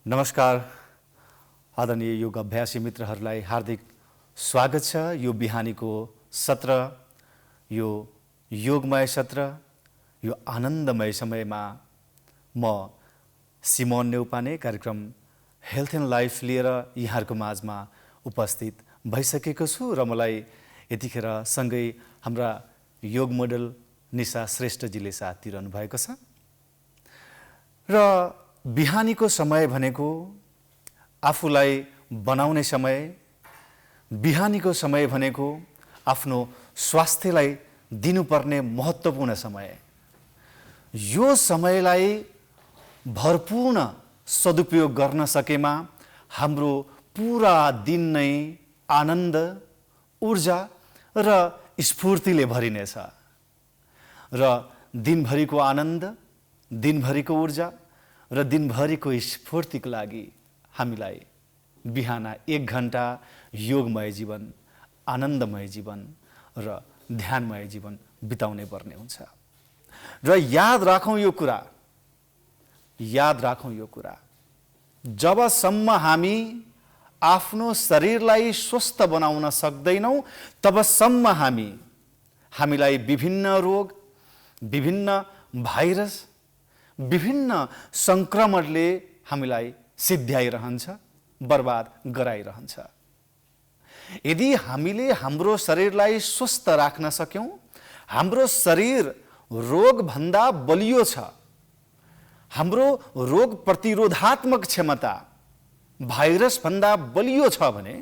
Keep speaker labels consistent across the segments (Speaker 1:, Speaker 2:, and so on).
Speaker 1: नमस्कार आदरणीय योग अभ्यासी मित्रहरूलाई हार्दिक स्वागत छ। यो बिहानीको सत्र, यो योगमय सत्र, यो आनन्दमय समयमा म सिमोन नेउपाने कार्यक्रम हेल्थ एन्ड लाइफ लिएर यहाँहरूको माझमा उपस्थित भइसकेको छु र मलाई यतिखेर सँगै हाम्रा योग मोडल निशा श्रेष्ठजीले साथ दिइरहनु भएको छ। र बिहानीको समय भनेको आफूलाई बनाउने समय, बिहानीको समय भनेको आफ्नो स्वास्थ्यलाई दिनुपर्ने महत्त्वपूर्ण समय। यो समयलाई भरपूर्ण सदुपयोग गर्न सकेमा हाम्रो पुरा दिन नै आनन्द, ऊर्जा र स्फूर्तिले भरिनेछ र दिनभरिको आनन्द, दिनभरिको ऊर्जा र दिनभरिको स्फूर्तिको लागि हामीलाई बिहान 1 घण्टा योगमय जीवन, आनन्दमय जीवन र ध्यानमय जीवन बिताउने पर्ने हुन्छ। र याद राखौँ यो कुरा, जबसम्म हामी आफ्नो शरीरलाई स्वस्थ बनाउन सक्दैनौँ तबसम्म हामीलाई विभिन्न रोग, विभिन्न भाइरस, विभिन्न संक्रमणले हामीलाई सिध्याइरहन्छ, बर्बाद गराइरहन्छ। यदि हामीले हाम्रो शरीरलाई स्वस्थ राख्न सक्यौँ, हाम्रो शरीर रोगभन्दा बलियो छ, हाम्रो रोग प्रतिरोधात्मक क्षमता भाइरसभन्दा बलियो छ भने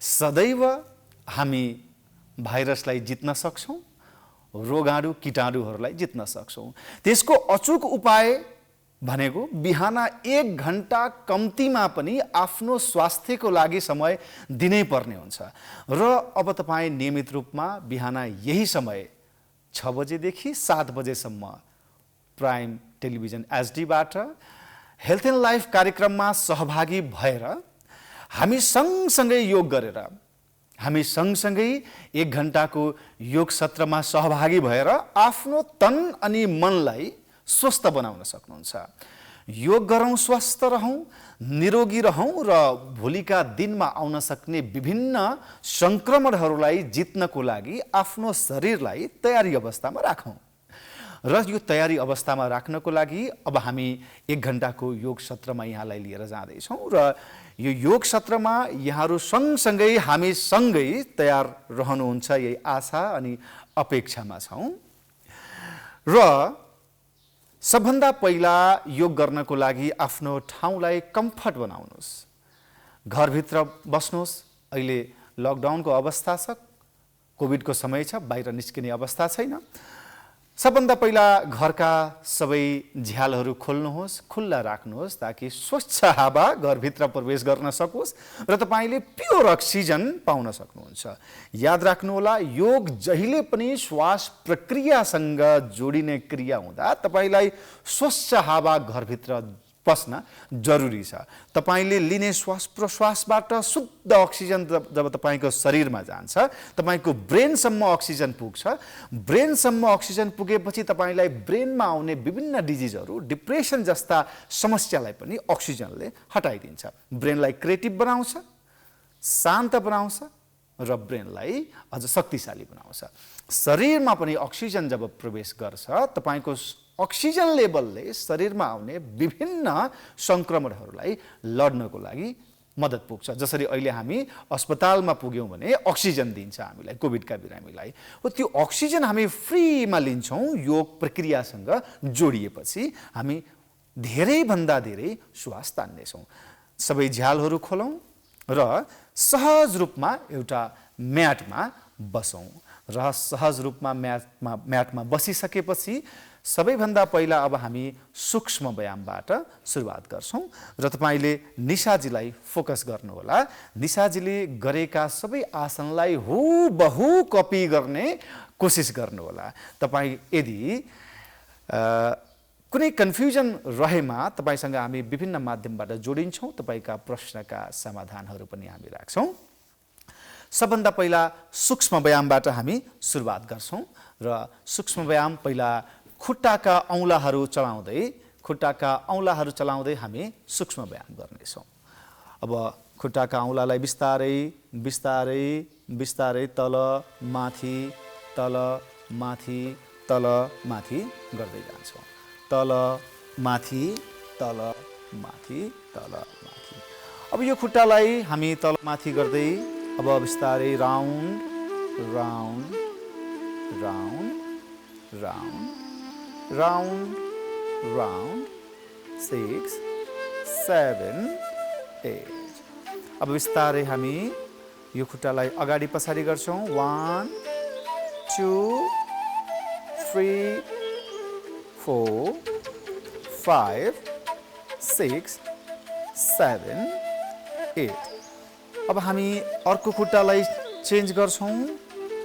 Speaker 1: सदैव हामी भाइरसलाई जित्न सक्छौँ, रोगाणु कीटाणुहरूलाई जित्न सक्छौँ। त्यसको अचूक उपाय भनेको बिहान 1 घण्टा कम्तीमा पनि आफ्नो स्वास्थ्यको लागि समय दिनै पर्ने हुन्छ। र अब तपाईँ नियमित रूपमा बिहान यही समय 6 बजेदेखि 7 बजेसम्म प्राइम टेलिभिजन एचडीबाट हेल्थ एन्ड लाइफ कार्यक्रममा सहभागी भएर हामी सँगसँगै योग गरेर, हामी सँगसँगै 1 घण्टाको योग सत्रमा सहभागी भएर आफ्नो तन अनि मनलाई स्वस्थ बनाउन सक्नुहुन्छ। योग गरौँ, स्वस्थ रहौँ, निरोगी रहौँ र भोलिका दिनमा आउन सक्ने विभिन्न संक्रमणहरूलाई जित्नको लागि आफ्नो शरीरलाई तयारी अवस्थामा राखौँ। र यो तयारी अवस्थामा राख्नको लागि अब हामी 1 घण्टाको योग सत्रमा यहाँलाई लिएर जाँदैछौँ र यो योग सत्रमा यहाँहरू सँगसँगै हामी सँगै तयार रहनुहुन्छ, यही आशा अनि अपेक्षामा छौँ। र सबभन्दा पहिला योग गर्नको लागि आफ्नो ठाउँलाई कम्फर्ट बनाउनुहोस्, घरभित्र बस्नुहोस्। अहिले लकडाउनको अवस्था छ, कोभिडको समय छ, बाहिर निस्किने अवस्था छैन। सबभन्दा पहिला घरका सबै झ्यालहरू खोल्नुहोस्, खुल्ला राख्नुहोस् ताकि स्वच्छ हावा घरभित्र प्रवेश गर्न सकोस् र तपाईँले प्योर अक्सिजन पाउन सक्नुहुन्छ। याद राख्नुहोला, योग जहिले पनि श्वास प्रक्रियासँग जोडिने क्रिया हुँदा तपाईँलाई स्वच्छ हावा घरभित्र पस्न जरुरी छ। तपाईले लिने श्वास प्रश्वासबाट शुद्ध अक्सिजन जब तपाईको शरीरमा जान्छ, तपाईको ब्रेनसम्म अक्सिजन पुग्छ। ब्रेनसम्म अक्सिजन पुगेपछि तपाईलाई ब्रेनमा आउने विभिन्न डिजिजहरू, डिप्रेसन जस्ता समस्यालाई पनि अक्सिजनले हटाइदिन्छ। ब्रेनलाई क्रिएटिभ बनाउँछ, शान्त बनाउँछ र ब्रेनलाई अझ शक्तिशाली बनाउँछ। शरीरमा पनि अक्सिजन जब प्रवेश गर्छ, तपाईको अक्सिजन लेभलले शरीरमा आउने विभिन्न संक्रमणहरूलाई लड्नको लागि मद्दत पुग्छ। जसरी अहिले हामी अस्पतालमा पुग्यौँ भने अक्सिजन दिन्छ हामीलाई कोभिडका बिरामीलाई, हो त्यो अक्सिजन हामी फ्रीमा लिन्छौँ योग प्रक्रियासँग जोडिएपछि हामी धेरैभन्दा धेरै श्वास तान्नेछौँ। सबै झ्यालहरू खोलौँ र सहज रूपमा एउटा म्याटमा बसौँ र सहज रूपमा म्याटमा बसिसकेपछि सबैभन्दा पहिला अब हामी सूक्ष्म व्यायामबाट सुरुवात गर्छौँ र तपाईँले निशाजीलाई फोकस गर्नुहोला। निशाजीले गरेका सबै आसनलाई हुबहु कपी गर्ने कोसिस गर्नुहोला। तपाईँ यदि कुनै कन्फ्युजन रहेमा तपाईसँग हामी विभिन्न माध्यमबाट जोडिन्छौँ, तपाईँका प्रश्नका समाधानहरू पनि हामी राख्छौँ। सबभन्दा पहिला सूक्ष्म व्यायामबाट हामी सुरुवात गर्छौँ र सूक्ष्म व्यायाम पहिला खुट्टाका औँलाहरू चलाउँदै हामी सूक्ष्म व्यायाम गर्नेछौँ। अब खुट्टाका औँलालाई बिस्तारै बिस्तारै बिस्तारै तल माथि तल माथि तल माथि गर्दै जान्छौँ। तल माथि तल माथि तल माथि। अब यो खुट्टालाई हामी तल माथि गर्दै अब बिस्तारै round round round round round round 6 7 8। अब बिस्तारै हामी यो खुट्टालाई अगाडि पछाडि गर्छौँ। 1 2 3 4 5 6 7 8। अब हामी अर्को खुट्टालाई चेन्ज गर्छौँ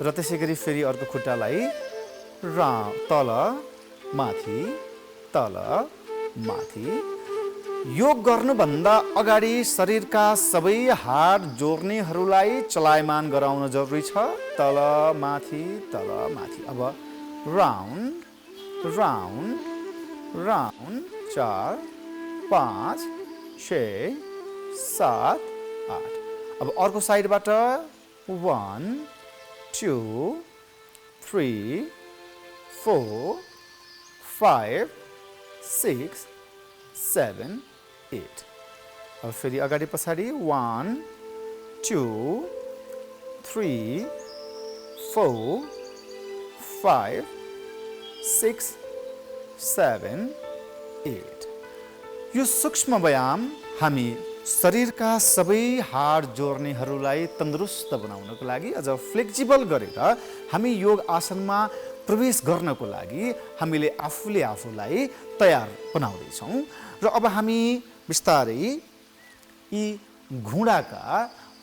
Speaker 1: र त्यसै गरी फेरि अर्को खुट्टालाई तल माथि तल माथि। योग गर्नुभन्दा अगाडि शरीरका सबै हाड जोड्नेहरूलाई चलायमान गराउन जरुरी छ। तल माथि तल माथि। अब राउन्ड राउन्ड राउन्ड 4 5 6 7 8। अब अर्को साइडबाट 1 2 3 4 5 6 7 8। अब फेरि अगाडि पछाडि 1 2 3 4 5 6 7 8। यो सूक्ष्म व्यायाम हामी शरीरका सबै हाड जोड्नेहरूलाई तन्दुरुस्त बनाउनको लागि अझ फ्लेक्सिबल गरेर हामी योग आसनमा प्रवेश गर्नको लागि हामीले आफूलाई तयार बनाउँदैछौँ। र अब हामी बिस्तारै यी घुँडाका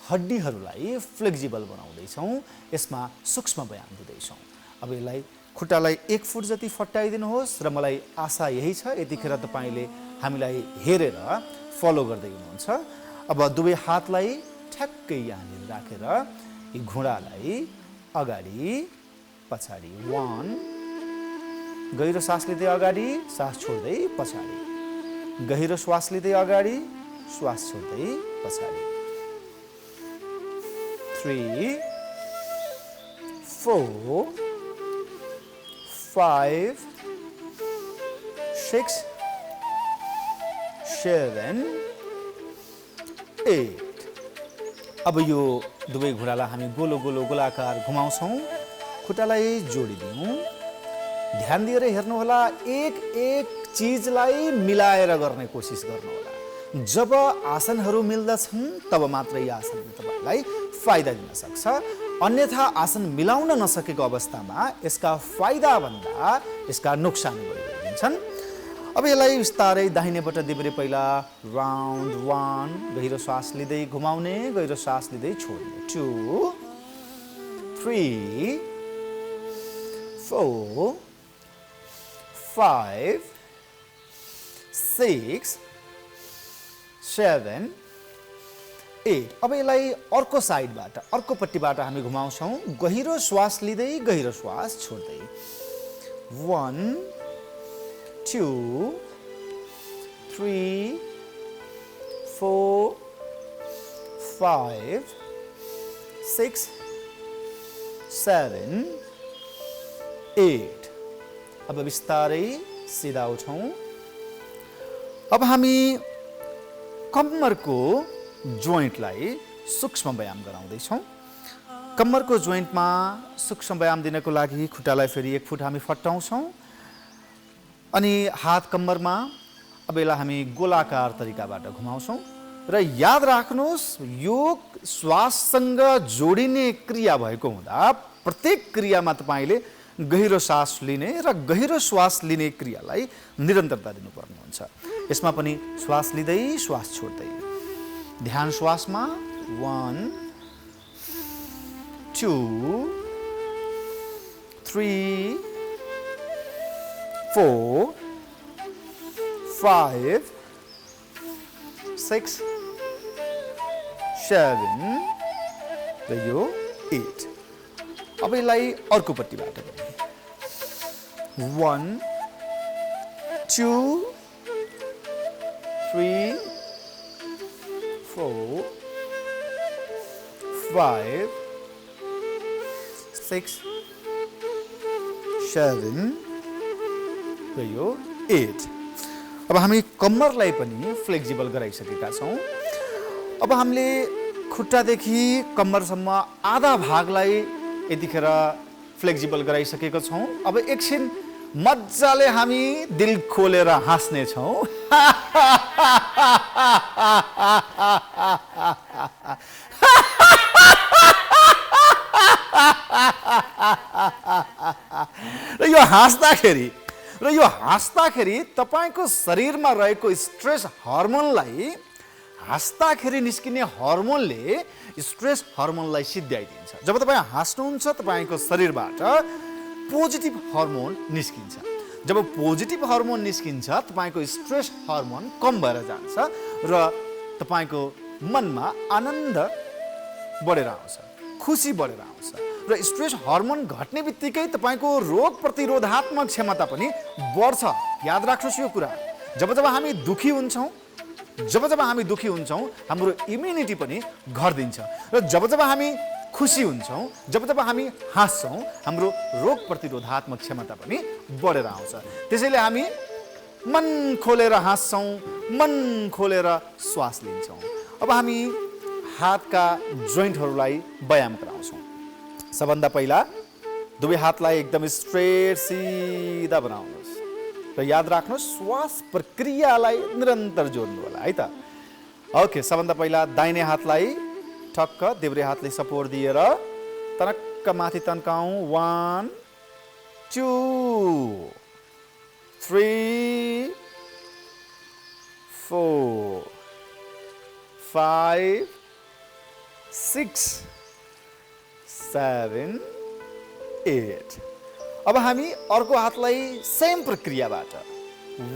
Speaker 1: हड्डीहरूलाई फ्लेक्सिबल बनाउँदैछौँ। यसमा सूक्ष्म व्यायाम दिँदैछौँ। अब यसलाई खुट्टालाई 1 फुट जति फट्टाइदिनुहोस् र मलाई आशा यही छ यतिखेर तपाईँले हामीलाई हेरेर फलो गर्दै हुनुहुन्छ। अब दुवै हातलाई ठ्याक्कै यहाँनिर राखेर यी घुँडालाई अगाडि पछाडि 1 गहिरो सास लिँदै अगाडि सास छोड्दै पछाडि, गहिरो श्वास लिँदै अगाडि श्वास छोड्दै पछाडि, 3 4 5 6 7 8। अब यो दुवै घुँडालाई हामी गोलो गोलो गोलाकार घुमाउँछौँ। खुट्टालाई जोडिदिउँ। ध्यान दिएर हेर्नुहोला, एक एक चिजलाई मिलाएर गर्ने कोसिस गर्नुहोला। जब आसनहरू मिल्दछन् तब मात्र यी आसनले तपाईँलाई फाइदा दिन सक्छ। अन्यथा आसन मिलाउन नसकेको अवस्थामा यसका फाइदाभन्दा यसका नोक्सान भइदिन्छन्। अब यसलाई बिस्तारै दाहिनेबाट देब्रे पहिला राउन्ड 1 गहिरो सास लिँदै घुमाउने, गहिरो सास लिँदै छोड्ने, 2 3 4 5 6 7 8। अब यसलाई अर्को साइडबाट अर्कोपट्टिबाट हामी घुमाउँछौँ। गहिरो श्वास लिँदै गहिरो श्वास छोड्दै, 1 2 3 4 5 6 7 8। अब बिस्तारै सिधा उठौँ। अब हामी कम्मरको जोइन्टलाई सूक्ष्म व्यायाम गराउँदैछौँ। कम्मरको जोइन्टमा सूक्ष्म व्यायाम दिनको लागि खुट्टालाई फेरि 1 फुट हामी फट्टाउँछौँ अनि हात कम्मरमा अब यसलाई हामी गोलाकार तरिकाबाट घुमाउँछौँ। र याद राख्नुहोस् यो श्वाससँग जोडिने क्रिया भएको हुँदा प्रत्येक क्रियामा तपाईँले गहिरो सास लिने र गहिरो श्वास लिने क्रियालाई निरन्तरता दिनुपर्ने हुन्छ। यसमा पनि श्वास लिँदै श्वास छोड्दै ध्यान श्वासमा 1 2 3 4 5 6 7 र यो 8। अब यसलाई अर्कोपट्टिबाट 1 2 3 4 5 6 7 र यो 8। अब हामी कम्मरलाई पनि फ्लेक्सिबल गराइसकेका छौँ। अब हामीले खुट्टादेखि कम्मरसम्म आधा भागलाई यतिखेर फ्लेक्सिबल गराइसकेका छौँ। अब एकछिन मजाले हामी दिल खोलेर हाँस्ने छौँ। र यो हाँस्दाखेरि तपाईको शरीरमा रहेको स्ट्रेस हर्मोनलाई हाँस्दाखेरि निस्किने हर्मोनले स्ट्रेस हर्मोनलाई सिद्ध्याइदिन्छ। जब तपाईँ हाँस्नुहुन्छ तपाईको शरीरबाट पोजिटिभ हर्मोन निस्किन्छ। जब पोजिटिभ हर्मोन निस्किन्छ तपाईको स्ट्रेस हर्मोन कम भएर जान्छ र तपाईको मनमा आनन्द बढेर आउँछ, खुसी बढेर आउँछ र स्ट्रेस हर्मोन घट्ने बित्तिकै तपाईको रोग प्रतिरोधात्मक क्षमता पनि बढ्छ। याद राख्नुहोस् यो कुरा। जब हामी दुखी हुन्छौँ हाम्रो इम्युनिटी पनि घट्दिन्छ र जब हामी खुसी हुन्छौँ जब हामी हाँस्छौँ हाम्रो रोग प्रतिरोधात्मक क्षमता पनि बढेर आउँछ। त्यसैले हामी मन खोलेर हाँस्छौँ, मन खोलेर श्वास लिन्छौँ। अब हामी हातका जोइन्टहरूलाई व्यायाम गराउँछौँ। सबभन्दा पहिला दुवै हातलाई एकदम स्ट्रेट सिधा बनाउनुहोस् र याद राख्नुहोस् श्वास प्रक्रियालाई निरन्तर जोड्नु होला है त। ओके, सबभन्दा पहिला दाहिने हातलाई ठक्क देब्रे हातले सपोर्ट दिएर तनक्क माथि तन्काउँ। 1 2 3 4 5 6 7 8। अब हामी अर्को हातलाई सेम प्रक्रियाबाट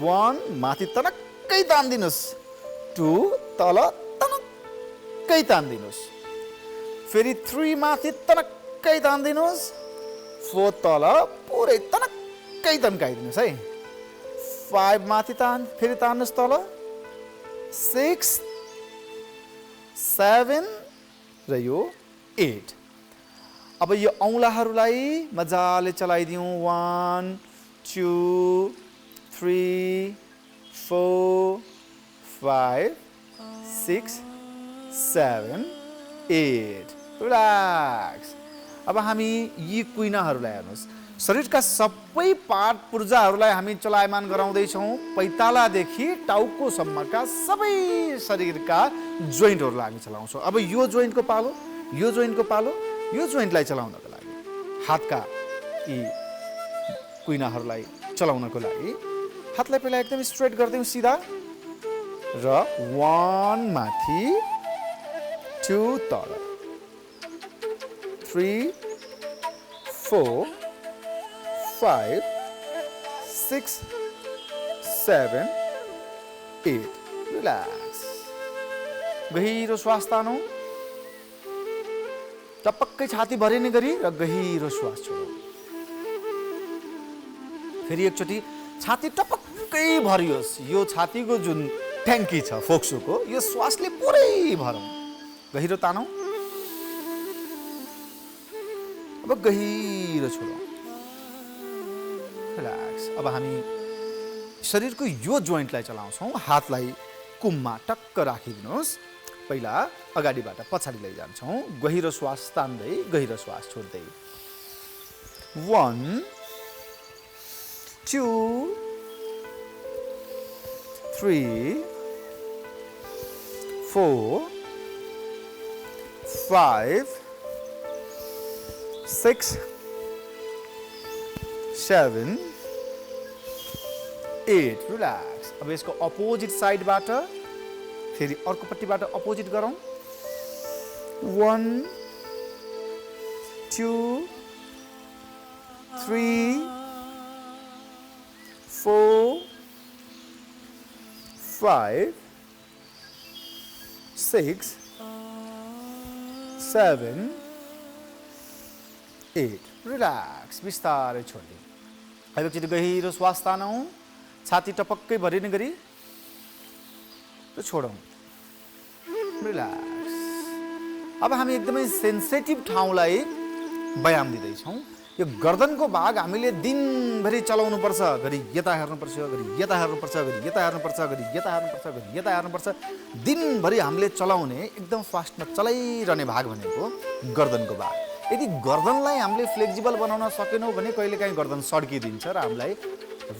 Speaker 1: 1 माथि तनक्कै तान्दिनुहोस्, 2 तल तनक्कै तान्दिनुहोस्, फेरि 3 माथि तनक्कै तान्दिनुहोस्, 4 तल पुरै तनक्कै तन्काइदिनुहोस् है, 5 माथि फेरि तान्नुहोस् तल, 6 7 र यो 8। अब यो औँलाहरूलाई मजाले चलाइदिउँ। 1 2 3 4 5 6 7 8। रिल्याक्स। अब हामी यी कुइनाहरूलाई हेर्नुहोस्, शरीरका सबै पार्ट पुर्जाहरूलाई हामी चलायमान गराउँदैछौँ। पैतालादेखि टाउकोसम्मका सबै शरीरका जोइन्टहरूलाई हामी चलाउँछौँ। अब यो जोइन्टको पालो, यो जोइन्टको पालो, यो जोइन्टलाई चलाउनको लागि हातका यी कुइनाहरूलाई चलाउनको लागि हातलाई पहिला एकदम स्ट्रेट गरिदिउँ सिधा र 1 माथि 2 तल, 3 4 5 6 7 8। रिल्याक्स। गहिरो श्वास तानौँ, टपक्कै छाती भरिने गरी र गहिरो श्वास छोडौँ। फेरि एकचोटि छाती टपक्कै भरियोस्। यो छातीको जुन ट्याङ्की छ फोक्सोको, यो श्वासले पुरै भरौँ। गहिरो तानौँ, अब गहिरो छोडौँ। रिल्याक्स। अब हामी शरीरको यो जोइन्टलाई चलाउँछौँ। हातलाई कुममा टक्क राखिदिनुहोस्। पहिला अगाडिबाट पछाडि लैजान्छौँ। गहिरो श्वास तान्दै गहिरो श्वास छोड्दै। 1 2 3 4 5 6 7 8 रिल्याक्स। अब यसको अपोजिट साइडबाट फेरि अर्कोपट्टिबाट अपोजिट गरौँ। 1 2 3 4 5 6 7 8 रिल्याक्स। बिस्तारै छोड्दिउँ। अब एकचोटि गहिरो श्वास तानौँ। छाती टपक्कै भरिने गरी र छोडौँ। रिल्याक्स। अब हामी एकदमै सेन्सिटिभ ठाउँलाई व्यायाम दिँदैछौँ। यो गर्दनको भाग हामीले दिनभरि चलाउनु पर्छ। घरि यता हेर्नुपर्छ, घरि यता हेर्नुपर्छ, घरि यता हेर्नुपर्छ, घरि यता हेर्नुपर्छ, घरि यता हेर्नुपर्छ। दिनभरि हामीले चलाउने एकदम फास्टमा चलाइरहने भाग भनेको गर्दनको भाग। यदि गर्दनलाई हामीले फ्लेक्सिबल बनाउन सकेनौँ भने कहिलेकाहीँ गर्दन सड्किदिन्छ र हामीलाई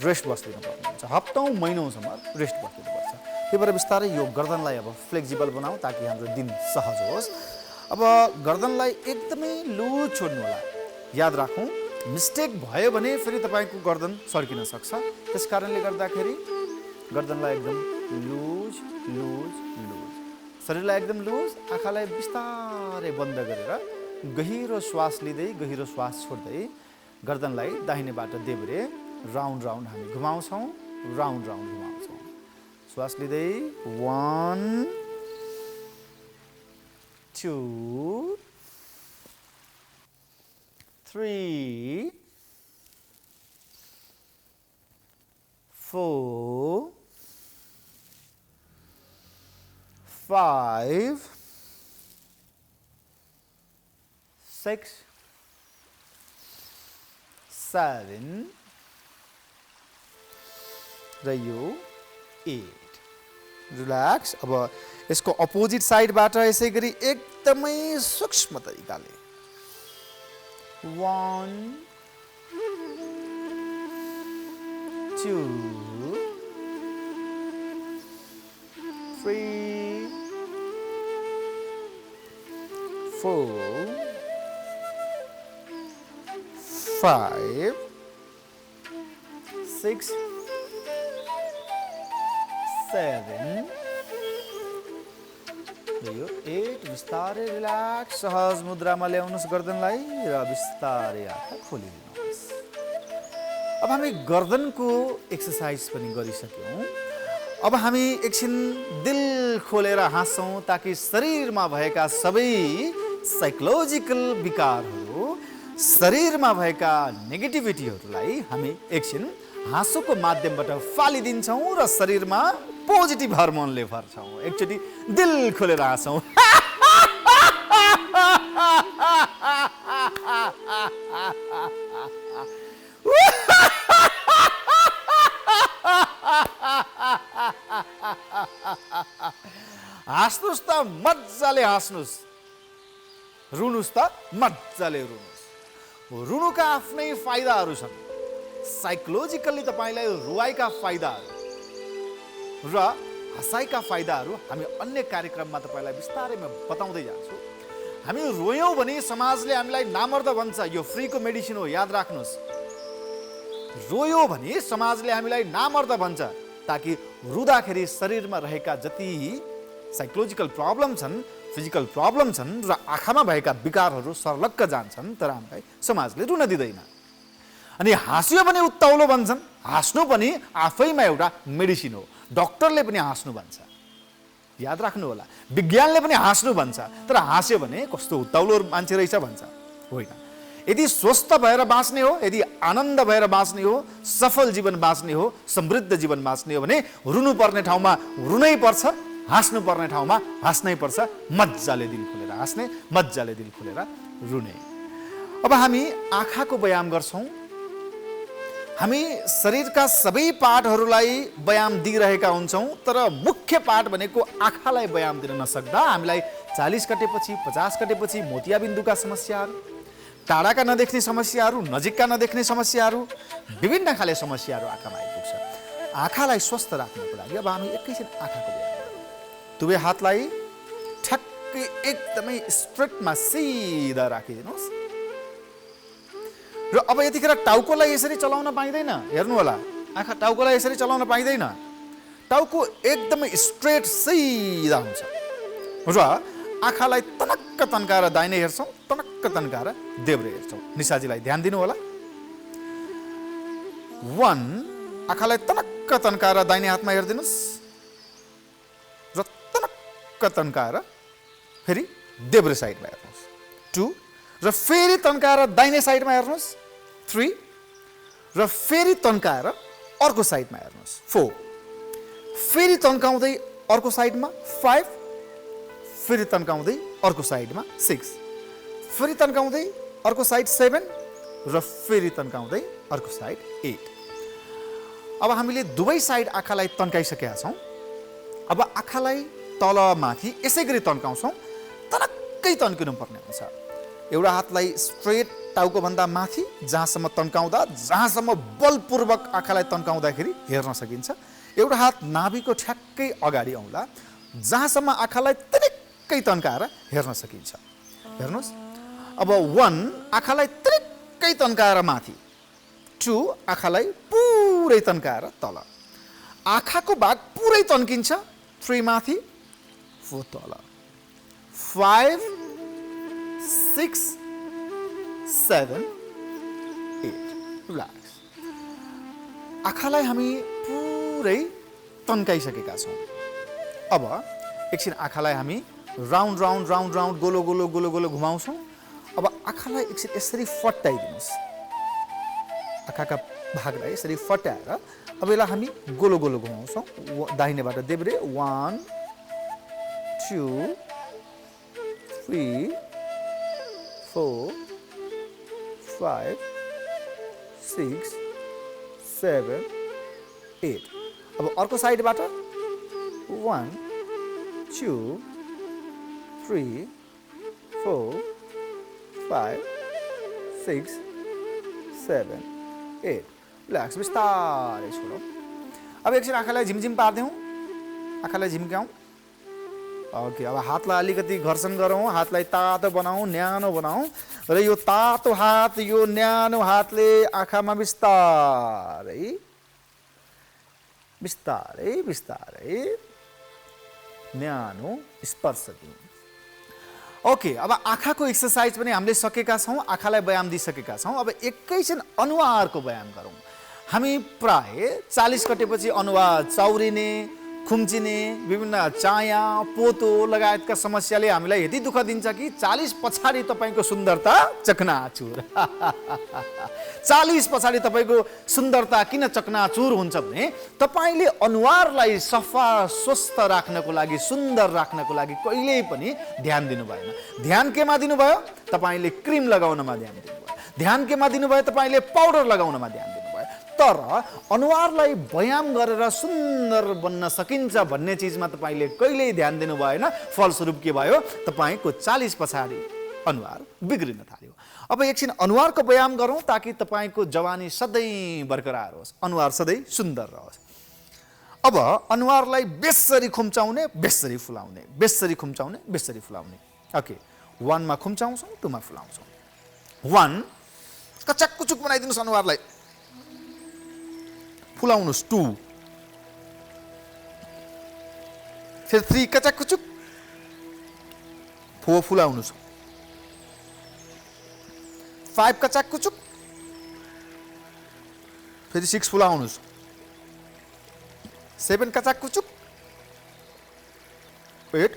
Speaker 1: रेस्ट बस्दिनु पर्ने हुन्छ। हप्तौँ महिनौसम्म रेस्ट बस्दिनु पर्छ। त्यही भएर बिस्तारै यो गर्दनलाई अब फ्लेक्सिबल बनाऊ ताकि हाम्रो दिन सहज होस्। अब गर्दनलाई एकदमै लुज छोड्नु होला। याद राखौँ, मिस्टेक भयो भने फेरि तपाईँको गर्दन सड्किन सक्छ। त्यस कारणले गर्दाखेरि गर्दनलाई एकदम लुज लुज लुज, शरीरलाई एकदम लुज, आँखालाई बिस्तारै बन्द गरेर गहिरो श्वास लिँदै गहिरो श्वास छोड्दै गर्दनलाई दाहिनेबाट देब्रे राउन्ड राउन्ड हामी घुमाउँछौँ। Round round घुमाउँछौँ। श्वास लिँदै 1 2 3 4 5 6 7 र यो 8 रिल्याक्स। अब यसको अपोजिट साइडबाट यसै गरी एकदमै सूक्ष्म तरिकाले 1 2 3 4 5 6 7 यो 8 बिस्तारै रिल्याक्स सहज मुद्रामा ल्याउनुहोस् गर्दनलाई र बिस्तारै आँखा खोलिदिनुहोस्। अब हामी गर्दनको एक्सर्साइज पनि गरिसक्यौँ। अब हामी एकछिन दिल खोलेर हाँस्छौँ ताकि शरीरमा भएका सबै साइकोलोजिकल विकारहरू, शरीरमा भएका नेगेटिभिटीहरूलाई हामी एकछिन हाँसोको माध्यमबाट फालिदिन्छौँ र शरीरमा पोजिटिभ हर्मोनले भर्छौँ। एकचोटि दिल खोलेर हाँसौँ। हाँस्नुहोस् त मजाले हाँस्नुहोस्, रुनुहोस् त मजाले रुनुहोस्। रुनुका आफ्नै फाइदाहरू छन्। साइकोलोजिकल्ली तपाईँलाई रुवाइका फाइदाहरू र हँसाइका फाइदाहरू हामी अन्य कार्यक्रममा तपाईँलाई बिस्तारै म बताउँदै जान्छु। हामी रोयौँ भने समाजले हामीलाई नामर्द भन्छ। यो फ्रीको मेडिसिन हो, याद राख्नुहोस्। रोयो भने समाजले हामीलाई नामर्द भन्छ ताकि रुँदाखेरि शरीरमा रहेका जति साइकोलोजिकल प्रब्लम छन्, फिजिकल प्रब्लम छन् र आँखामा भएका विकारहरू सर्लक्क जान्छन्, तर हामीलाई समाजले रुन दिँदैन। अनि हाँस्यो भने उत्ताउलो भन्छन्। हाँस्नु पनि आफैमा एउटा मेडिसिन हो। डक्टरले पनि हाँस्नु भन्छ, याद राख्नु होला। विज्ञानले पनि हाँस्नु भन्छ, तर हाँस्यो भने कस्तो उत्ताउलो मान्छे रहेछ भन्छ। होइन, यदि स्वस्थ भएर बाँच्ने हो, यदि आनन्द भएर बाँच्ने हो, सफल जीवन बाँच्ने हो, समृद्ध जीवन बाँच्ने हो भने रुनु पर्ने ठाउँमा रुनै पर्छ, हाँस्नु पर्ने ठाउँमा हाँस्नै पर्छ। मजाले दिल खोलेर हाँस्ने, मजाले दिल खोलेर रुने। अब हामी आँखाको व्यायाम गर्छौँ। हामी शरीरका सबै पार्टहरूलाई व्यायाम दिइरहेका हुन्छौँ, तर मुख्य पार्ट भनेको आँखालाई व्यायाम दिन नसक्दा हामीलाई 40 कटेपछि 50 कटेपछि मोतियाबिन्दुका समस्याहरू, टाढाका नदेख्ने समस्याहरू, नजिकका नदेख्ने समस्याहरू, विभिन्न खाले समस्याहरू आँखामा आइपुग्छ। आँखालाई स्वस्थ राख्नको लागि अब हामी एकैछिन आँखाको व्यायाम गरौँ। दुवै हातलाई ठ्याक्कै एकदमै स्ट्रेटमा सिधा राखिदिनुहोस् र अब यतिखेर टाउकोलाई यसरी चलाउन पाइँदैन। हेर्नु होला, आँखा टाउकोलाई यसरी चलाउन पाइँदैन। टाउको एकदमै स्ट्रेट सिधा हुन्छ र आँखालाई तनक्क तन्काएर दाहिने हेर्छौँ, तनक्क तन्काएर देब्रे हेर्छौँ। निशाजीलाई ध्यान दिनु होला। 1, आँखालाई तनक्क तन्काएर दाहिने हातमा हेरिदिनुहोस् र तनक्क तन्काएर फेरि देब्रे साइडमा हेर्नुहोस्। 2 र फेरि तन्काएर दाहिने साइडमा हेर्नुहोस्। 3 र फेरि तन्काएर अर्को साइडमा हेर्नुहोस्। 4 फेरि तन्काउँदै अर्को साइडमा। 5 फेरि तन्काउँदै अर्को साइडमा। 6 फेरि तन्काउँदै अर्को साइड। 7 र फेरि तन्काउँदै अर्को साइड। 8। अब हामीले दुवै साइड आँखालाई तन्काइसकेका छौँ। अब आँखालाई तल माथि यसै गरी तन्काउँछौँ। तनक्कै तन्किनु पर्ने हुन्छ। एउटा हातलाई स्ट्रेट टाउकोभन्दा माथि जहाँसम्म तन्काउँदा, जहाँसम्म बलपूर्वक आँखालाई तन्काउँदाखेरि हेर्न सकिन्छ। एउटा हात नाभिको ठ्याक्कै अगाडि आउँदा जहाँसम्म आँखालाई तनिक्कै तन्काएर हेर्न सकिन्छ। हेर्नुहोस्, अब 1 आँखालाई तनिक्कै तन्काएर माथि। 2 आँखालाई पुरै तन्काएर तल। आँखाको भाग पुरै तन्किन्छ। 3 माथि, 4 तल। 5 6 7 8 रिल्याक्स। आँखालाई हामी पुरै तन्काइसकेका छौँ। अब एकछिन आँखालाई हामी राउन्ड राउन्ड राउन्ड राउन्ड गोलो गोलो गोलो गोलो घुमाउँछौँ। अब आँखालाई एकछिन यसरी फट्टाइदिनुहोस्। आँखाका भागलाई यसरी फट्याएर अब यसलाई हामी गोलो गोलो घुमाउँछौँ। दाहिनेबाट देब्रे। 1 2 3 4 5 6 7 8। अब अर्को साइडबाट 1 2 3 4 5 6 7 8। रिल्याक्स, बिस्तारै छोडौँ। अब एकछिन आँखालाई झिमझिम पारिदिउँ। आँखालाई झिम्क्याउँ। ओके, अब हातलाई अलिकति घर्षण गरौँ। हातलाई तातो बनाऊ, न्यानो बनाऊ र यो तातो हात, यो न्यानो हातले आँखामा बिस्तारै बिस्तारै बिस्तारै न्यानो स्पर्श दिउँ। ओके, अब आँखाको एक्सर्साइज पनि हामीले सकेका छौँ। आँखालाई व्यायाम दिइसकेका छौँ। अब एकैछिन अनुहारको व्यायाम गरौँ। हामी प्राय 40 कटेपछि अनुहार चाउरिने, खुम्चिने, विभिन्न चाया, पोतो लगायतका समस्याले हामीलाई यति दुःख दिन्छ कि 40 पछाडि तपाईँको सुन्दरता चकनाचुर। 40 पछाडि तपाईँको सुन्दरता किन चकनाचुर हुन्छ भने तपाईँले अनुहारलाई सफा स्वस्थ राख्नको लागि, सुन्दर राख्नको लागि कहिल्यै पनि ध्यान दिनु भएन। ध्यान केमा दिनुभयो? तपाईँले क्रिम लगाउनमा ध्यान दिनुभयो। ध्यान केमा दिनुभयो? तपाईँले पाउडर लगाउनमा ध्यान दिनुभयो। तर अनुहारलाई व्यायाम गरेर सुन्दर बन्न सकिन्छ भन्ने चिजमा तपाईँले कहिल्यै ध्यान दिनु भएन। फलस्वरूप के भयो? तपाईँको 40 पछाडि अनुहार बिग्रिन थाल्यो। अब एकछिन अनुहारको व्यायाम गरौँ ताकि तपाईँको जवानी सधैँ बरकरार होस्, अनुहार सधैँ सुन्दर रहोस्। अब अनुहारलाई बेसरी खुम्चाउने, बेसरी फुलाउने, बेसरी खुम्चाउने, बेसरी फुलाउने। ओके, 1 मा खुम्चाउँछौँ, 2 मा फुलाउँछौँ। 1 कचाक कुचुक बनाइदिनुहोस् अनुहारलाई, फुलाउनुहोस्। 2 फेरि 3 कचाक कुचुक, 4 फुलाउनुहोस्। 5 कचाक कुचुक, फेरि 6 फुलाउनुहोस्। 7 कचाक कुचुक, 8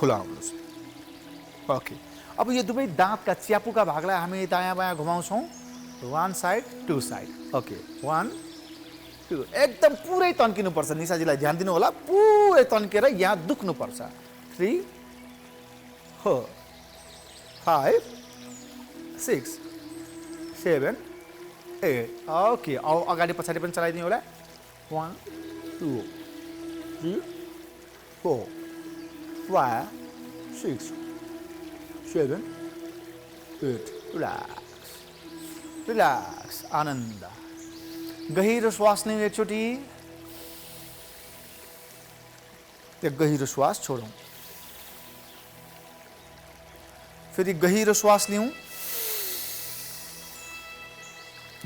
Speaker 1: फुलाउनुहोस्। ओके, अब यो दुवै दाँतका च्यापुका भागलाई हामी दायाँ बायाँ घुमाउँछौँ। 1 साइड 2 साइड। ओके, 1 2 एकदम पुरै तन्किनुपर्छ। निशाजीलाई ध्यान दिनु होला, पुरै तन्केर यहाँ दुख्नुपर्छ। 3 4 5 6 7 8 ओके अब अगाडि पछाडि पनि चलाइदिनु होला 1 2 3 4 5 6 7 8 रिल्याक्स आनन्द गहिरो श्वास लिउँ एकचोटि एक गहिरो श्वास छोडौँ फेरि गहिरो श्वास लिउँ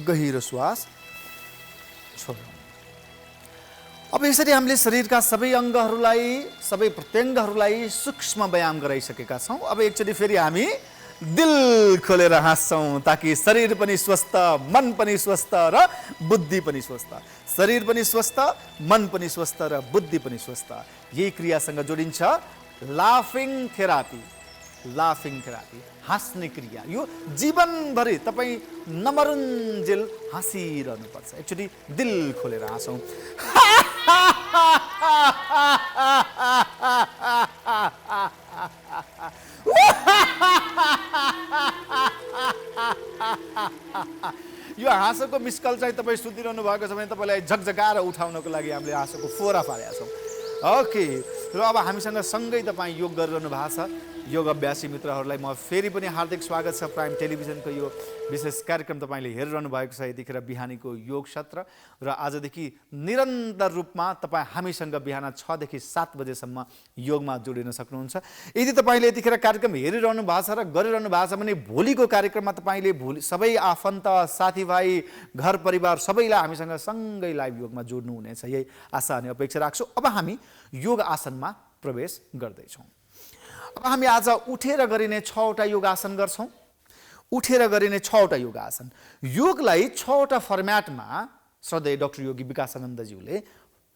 Speaker 1: गहिरो श्वास छोडौँ अब यसरी हामीले शरीरका सबै अङ्गहरूलाई सबै प्रत्यङ्गहरूलाई सूक्ष्म व्यायाम गराइसकेका छौँ अब एकचोटि फेरि हामी दिल खोलेर हाँस्छौँ ताकि शरीर पनि स्वस्थ मन पनि स्वस्थ र बुद्धि पनि स्वस्थ शरीर पनि स्वस्थ मन पनि स्वस्थ र बुद्धि पनि स्वस्थ यही क्रियासँग जोडिन्छ लाफिङ थेरापी हाँस्ने क्रिया यो जीवनभरि तपाईँ नमरुन्जेल हाँसिरहनुपर्छ एकचोटि दिल खोलेर हाँसौँ यो हाँसोको मिस्कल चाहिँ तपाईँ सुतिरहनु भएको छ भने तपाईँलाई झकझकाएर उठाउनको लागि हामीले हाँसोको फोरा पारेका छौँ ओके र अब हामीसँग सँगै तपाईँ योग गरिरहनु भएको छ योग अभ्यासी मित्रहरूलाई म फेरि पनि हार्दिक स्वागत छ प्राइम टेलिभिजनको यो विशेष कार्यक्रम तपाईँले हेरिरहनु भएको छ यतिखेर बिहानीको योग सत्र र आजदेखि निरन्तर रूपमा तपाईँ हामीसँग बिहान 6 देखि 7 बजेसम्म योगमा जोडिन सक्नुहुन्छ यदि तपाईँले यतिखेर कार्यक्रम हेरिरहनु भएको छ र गरिरहनु भएको छ भने भोलिको कार्यक्रममा तपाईँले भोलि सबै आफन्त साथीभाइ घर परिवार सबैलाई हामीसँग सँगै लाइभ योगमा जोड्नु हुनेछ यही आशा अनि अपेक्षा राख्छु अब हामी योग आसनमा प्रवेश गर्दैछौँ अब हामी आज उठेर गरिने 6वटा योगासन गर्छौँ उठेर गरिने 6वटा योगासन योगलाई 6वटा फर्म्याटमा श्रद्धेय डाक्टर योगी विकासानन्दज्यूले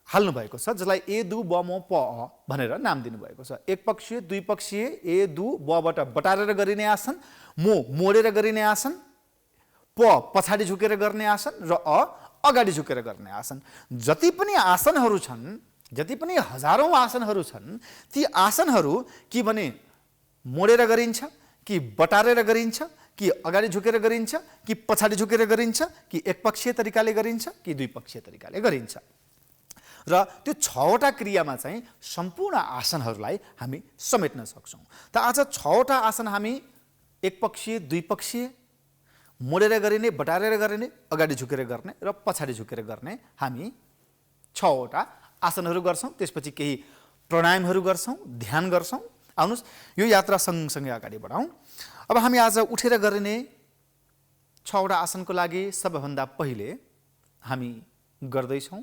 Speaker 1: हाल्नु भएको छ जसलाई ए दु ब म प भनेर नाम दिनुभएको छ एक पक्षीय दुई पक्षीय ए दु बबाट बटारेर गरिने आसन मोडेर गरिने आसन प पछाडि झुकेर गर्ने आसन र अगाडि झुकेर गर्ने आसन जति पनि आसनहरू छन् जति पनि हजारौं आसनहरू छन् ती आसनहरू कि भने मोडेर गरिन्छ कि बटारेर गरिन्छ कि अगाडि झुकेर गरिन्छ कि पछाडि झुकेर गरिन्छ कि एकपक्षीय तरिकाले गरिन्छ कि दुईपक्षीय तरिकाले गरिन्छ र त्यो 6वटा क्रियामा चाहिँ सम्पूर्ण आसनहरूलाई हामी समेट्न सक्छौँ त आज 6वटा आसन हामी एकपक्षीय दुईपक्षीय मोडेर गरिने बटारेर गरिने अगाडि झुकेर गर्ने र पछाडि झुकेर गर्ने हामी 6वटा आसनहरू गर्छौँ त्यसपछि केही प्राणायामहरू गर्छौँ ध्यान गर्छौँ आउनुहोस् यो यात्रा सँगसँगै अगाडि बढाउँ अब हामी आज उठेर गरिने 6वटा आसनको लागि सबैभन्दा पहिले हामी गर्दैछौँ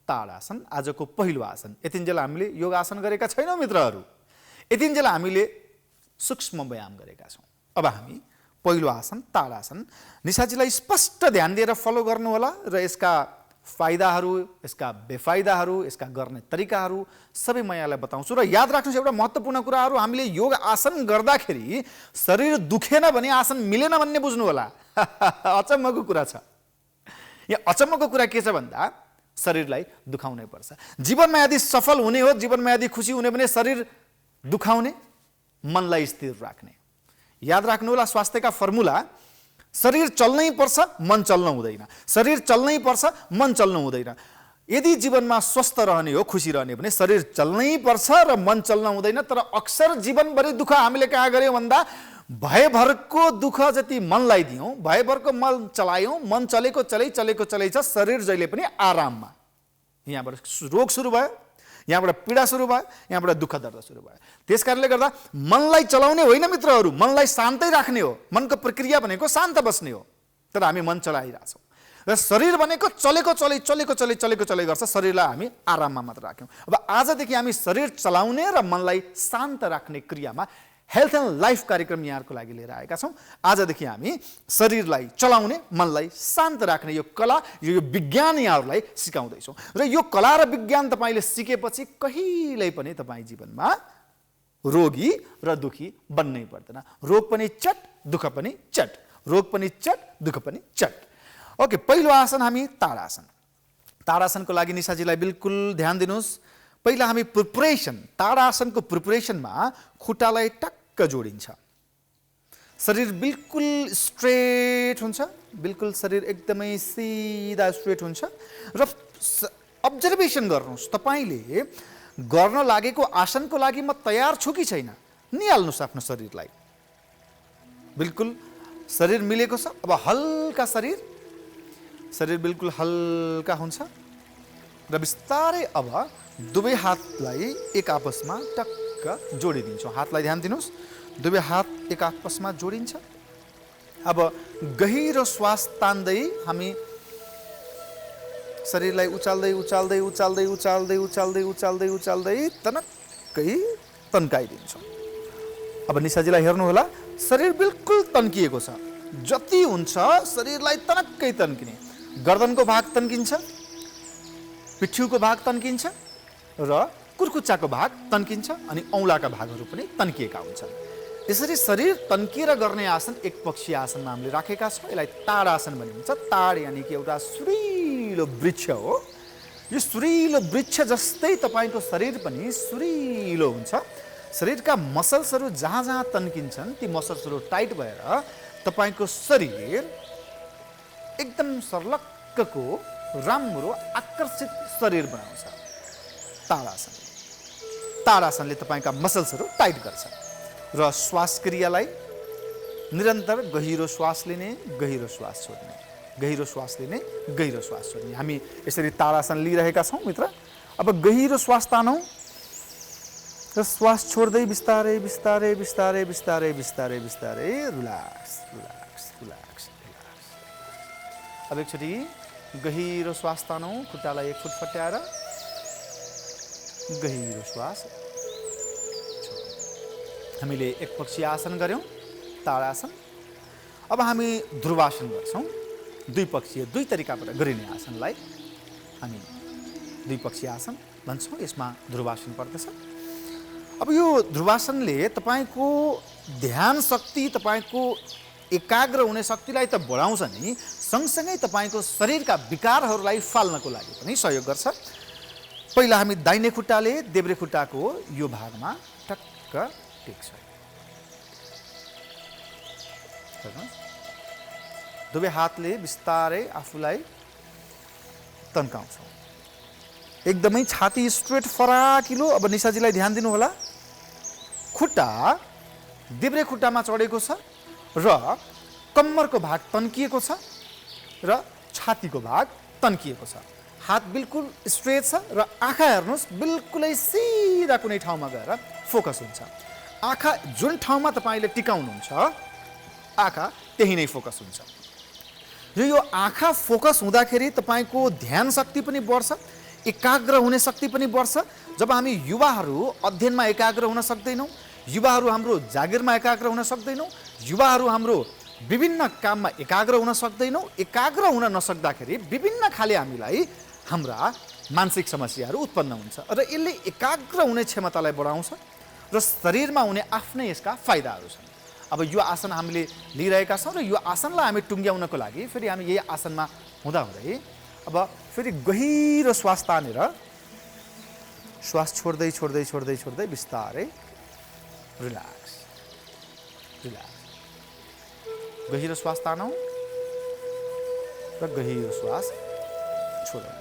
Speaker 1: ताडासन आजको पहिलो आसन यतिन्जेल हामीले योग आसन गरेका छैनौँ मित्रहरू यतिन्जेल हामीले सूक्ष्म व्यायाम गरेका छौँ अब हामी पहिलो आसन ताडासन निशाजीलाई स्पष्ट ध्यान दिएर फलो गर्नुहोला र यसका फाइदाहरू यसका बेफाइदाहरू यसका गर्ने तरिकाहरू सबै म यहाँलाई बताउँछु र याद राख्नुहोस् एउटा महत्त्वपूर्ण कुराहरू हामीले योग आसन गर्दाखेरि शरीर दुखेन भने आसन मिलेन भन्ने बुझ्नु होला अचम्मको कुरा छ यहाँ अचम्मको कुरा के छ भन्दा शरीरलाई दुखाउनै पर्छ जीवनमा यदि सफल हुने हो जीवनमा यदि खुसी हुने भने शरीर दुखाउने मनलाई स्थिर राख्ने याद राख्नु होला स्वास्थ्यका फर्मुला शरीर चल्नै पर्छ मन चल्न हुँदैन शरीर चल्नै पर्छ मन चल्न हुँदैन यदि जीवनमा स्वस्थ रहने हो खुसी रहने भने शरीर चल्नै पर्छ र मन चल्न हुँदैन तर अक्सर जीवनभरि दुःख हामीले कहाँ गर्यौँ भन्दा भयभरको दुःख जति मनलाई दियौँ भयभरको मन चलायौँ मन चलेको चलै छ शरीर जहिले पनि आराममा यहाँबाट रोग सुरु भयो यहाँबाट पीडा सुरु भयो यहाँबाट दुःख दर्द सुरु भयो त्यसकारणले गर्दा मनलाई चलाउने होइन मित्रहरू मनलाई शान्तै राख्ने हो मनको प्रक्रिया भनेको शान्त बस्ने हो तर हामी मन चलाइरहेछौँ र शरीर भनेको चलेको चले गर्छ शरीरलाई हामी आराममा मात्र राख्यौँ अब आजदेखि हामी शरीर चलाउने र मनलाई शान्त राख्ने क्रियामा हेल्थ एन्ड लाइफ कार्यक्रम यहाँहरूको लागि लिएर आएका छौँ आजदेखि हामी शरीरलाई चलाउने मनलाई शान्त राख्ने यो कला यो विज्ञान यहाँहरूलाई सिकाउँदैछौँ र यो कला र विज्ञान तपाईँले सिकेपछि कहिल्यै पनि तपाईँ जीवनमा रोगी र दुखी बन्नै पर्दैन रोग पनि चट दुःख पनि चट रोग पनि चट दुःख पनि चट ओके पहिलो आसन हामी ताडासन ताडासनको लागि निशाजीलाई बिल्कुल ध्यान दिनुहोस् पहिला हामी प्रिपरेसन ताडासनको प्रिपरेसनमा खुट्टालाई टक्क जोडिन्छ शरीर बिल्कुल स्ट्रेट हुन्छ बिल्कुल शरीर एकदमै सिधा स्ट्रेट हुन्छ र अब्जर्भेसन गर्नुहोस्, तपाईँले गर्न लागेको आसनको लागि म तयार छु कि छैन, निहाल्नुहोस् आफ्नो शरीरलाई। बिल्कुल शरीर मिलेको छ। अब हल्का शरीर बिल्कुल हल्का हुन्छ र बिस्तारै अब दुवै हातलाई एक आपसमा टक्क जोडिदिन्छौँ। हातलाई ध्यान दिनुहोस्, दुवै हात एक आपसमा जोडिन्छ। अब गहिरो श्वास तान्दै हामी शरीरलाई उचाल्दै उचाल्दै उचाल्दै उचाल्दै उचाल्दै उचाल्दै उचाल्दै तनक्कै तन्काइदिन्छौँ। अब निशाजीलाई हेर्नुहोला, शरीर बिल्कुल तन्किएको छ। जति हुन्छ शरीरलाई तनक्कै तन्किने। गर्दनको भाग तन्किन्छ, पिठ्युको भाग तन्किन्छ र कुर्कुच्चाको भाग तन्किन्छ अनि औँलाका भागहरू पनि तन्किएका हुन्छन्। यसरी शरीर तन्किएर गर्ने आसन एकपक्षीय आसनमा हामीले राखेका छौँ। यसलाई ताडासन भनिन्छ। ताड यानि कि एउटा सुरिलो वृक्ष हो। यो सुरिलो वृक्ष जस्तै तपाईँको शरीर पनि सुरिलो हुन्छ। शरीरका मसल्सहरू जहाँ जहाँ तन्किन्छन् ती मसल्सहरू टाइट भएर तपाईँको शरीर एकदम सर्लक्कको राम्रो आकर्षित शरीर बनाउँछ। ताडासनले तपाईँका मसल्सहरू टाइट गर्छ र श्वास क्रियालाई निरन्तर गहिरो श्वास लिने, गहिरो श्वास छोड्ने, गहिरो श्वास लिने, गहिरो श्वास छोड्ने। हामी यसरी ताडासन लिइरहेका छौँ मित्र। अब गहिरो श्वास तानौँ र श्वास छोड्दै बिस्तारै बिस्तारै बिस्तारै बिस्तारै बिस्तारै बिस्तारै रिल्याक्स रिल्याक्स रिल्याक्स रिल्याक्स। अब एकचोटि गहिरो श्वास तानौँ, खुट्टालाई एक फुट फट्याएर गहिरो श्वास। हामीले एकपक्षीय आसन गऱ्यौँ, ताडासन। अब हामी ध्रुवासन गर्छौँ। दुई तरिकाबाट गरिने आसनलाई हामी द्विपक्षीय आसन भन्छौँ। यसमा ध्रुवासन पर्दछ। अब यो ध्रुवासनले तपाईँको ध्यान शक्ति, तपाईँको एकाग्र हुने शक्तिलाई त बढाउँछ नि, सँगसँगै तपाईँको शरीरका विकारहरूलाई फाल्नको लागि पनि सहयोग गर्छ। पहिला हामी दाहिने खुट्टाले देब्रे खुट्टाको यो भागमा टक्क टेक्छौँ। दुवै हातले बिस्तारै आफूलाई तन्काउँछौँ। एकदमै छाती स्ट्रेट फराकिलो। अब निशाजीलाई ध्यान दिनु होला, खुट्टा देब्रे खुट्टामा चढेको छ र कम्मरको भाग तन्किएको छ र छातीको भाग तन्किएको छ। हात बिल्कुल स्ट्रेट छ र आँखा हेर्नुहोस् बिल्कुलै सिधा कुनै ठाउँमा गएर फोकस हुन्छ। आँखा जुन ठाउँमा तपाईँले टिकाउनुहुन्छ आँखा त्यही नै फोकस हुन्छ। यो आँखा फोकस हुँदाखेरि तपाईँको ध्यान शक्ति पनि बढ्छ, एकाग्र हुने शक्ति पनि बढ्छ। जब हामी युवाहरू अध्ययनमा एकाग्र हुन सक्दैनौँ, युवाहरू हाम्रो जागिरमा एकाग्र हुन सक्दैनौँ, युवाहरू हाम्रो विभिन्न काममा एकाग्र हुन सक्दैनौँ, एकाग्र हुन नसक्दाखेरि विभिन्न खाले हामीलाई हाम्रा मानसिक समस्याहरू उत्पन्न हुन्छ र यसले एकाग्र हुने क्षमतालाई बढाउँछ र शरीरमा हुने आफ्नै यसका फाइदाहरू छन्। अब यो आसन हामीले लिइरहेका छौँ र यो आसनलाई हामी टुङ्ग्याउनको लागि फेरि हामी यही आसनमा हुँदाहुँदै अब फेरि गहिरो श्वास तानेर श्वास छोड्दै छोड्दै छोड्दै छोड्दै बिस्तारै रिल्याक्स रिल्याक्स। गहिरो श्वास तानौँ र गहिरो श्वास छोडौँ।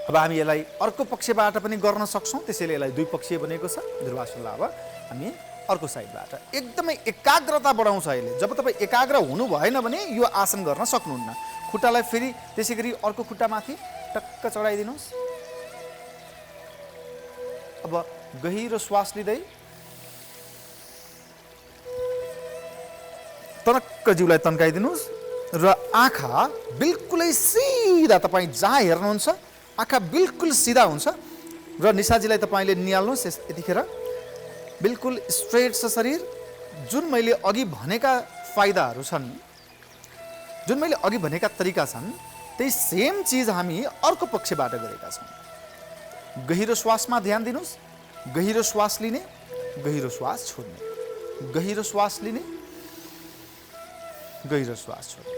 Speaker 1: अब हामी यसलाई अर्को पक्षबाट पनि गर्न सक्छौँ, त्यसैले यसलाई द्विपक्षीय बनेको छ ध्रुवासनलाई। अब हामी अर्को साइडबाट एकदमै एकाग्रता बढाउँछ यसले। जब तपाईँ एकाग्र हुनु भएन भने यो आसन गर्न सक्नुहुन्न। खुट्टालाई फेरि त्यसै गरी अर्को खुट्टामाथि टक्क चढाइदिनुहोस्। अब गहिरो श्वास लिँदै टनक्क जिउलाई तन्काइदिनुहोस् र आँखा बिल्कुलै सिधा, तपाईँ जहाँ हेर्नुहुन्छ आँखा बिल्कुल सिधा हुन्छ र निशाजीलाई तपाईँले निहाल्नुहोस्। यतिखेर बिल्कुल स्ट्रेट छ शरीर। जुन मैले अघि भनेका फाइदाहरू छन्, जुन मैले अघि भनेका तरिका छन्, त्यही सेम चिज हामी अर्को पक्षबाट गरेका छौँ। गहिरो श्वासमा ध्यान दिनुहोस्। गहिरो श्वास लिने, गहिरो श्वास छोड्ने, गहिरो श्वास लिने, गहिरो श्वास छोड्ने।